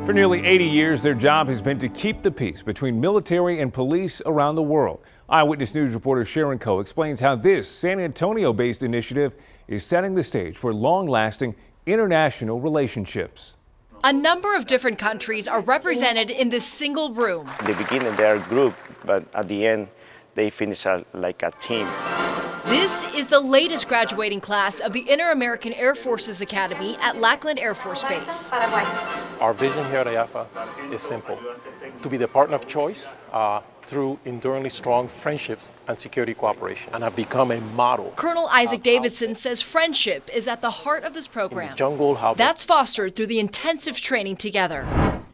For nearly 80 years, their job has been to keep the peace between military and police around the world. Eyewitness News reporter Sharon Ko explains how this San Antonio-based initiative is setting the stage for long-lasting international relationships. A number of different countries are represented in this single room. In the beginning, they are a group, but at the end, they finish like a team. This is the latest graduating class of the Inter-American Air Forces Academy at Lackland Air Force Base. Our vision here at IAAFA is simple: to be the partner of choice through enduringly strong friendships and security cooperation, and have become a model. Colonel Isaac Davidson says friendship is at the heart of this program. That's fostered through the intensive training together.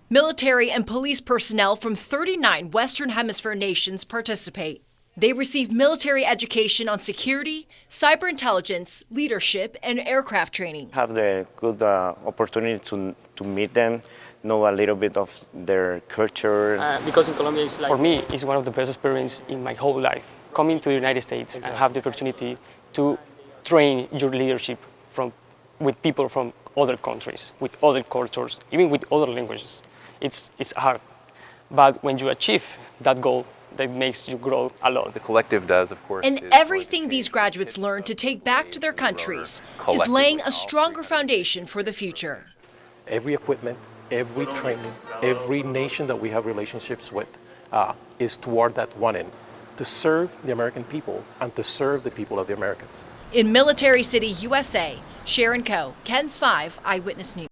Military and police personnel from 39 Western Hemisphere nations participate. They receive military education on security, cyber intelligence, leadership, and aircraft training. Have the good opportunity to meet them, know a little bit of their culture. Because in Colombia, for me, it's one of the best experiences in my whole life. Coming to the United States and have the opportunity to train your leadership with people from other countries, with other cultures, even with other languages. It's hard, but when you achieve that goal, that makes you grow a lot. The collective does, of course. And everything these graduates learn to take back to their countries is laying a stronger foundation for the future. Every equipment, every training, every nation that we have relationships with is toward that one end: to serve the American people and to serve the people of the Americas. In Military City, USA, Sharon Ko, KENS 5 Eyewitness News.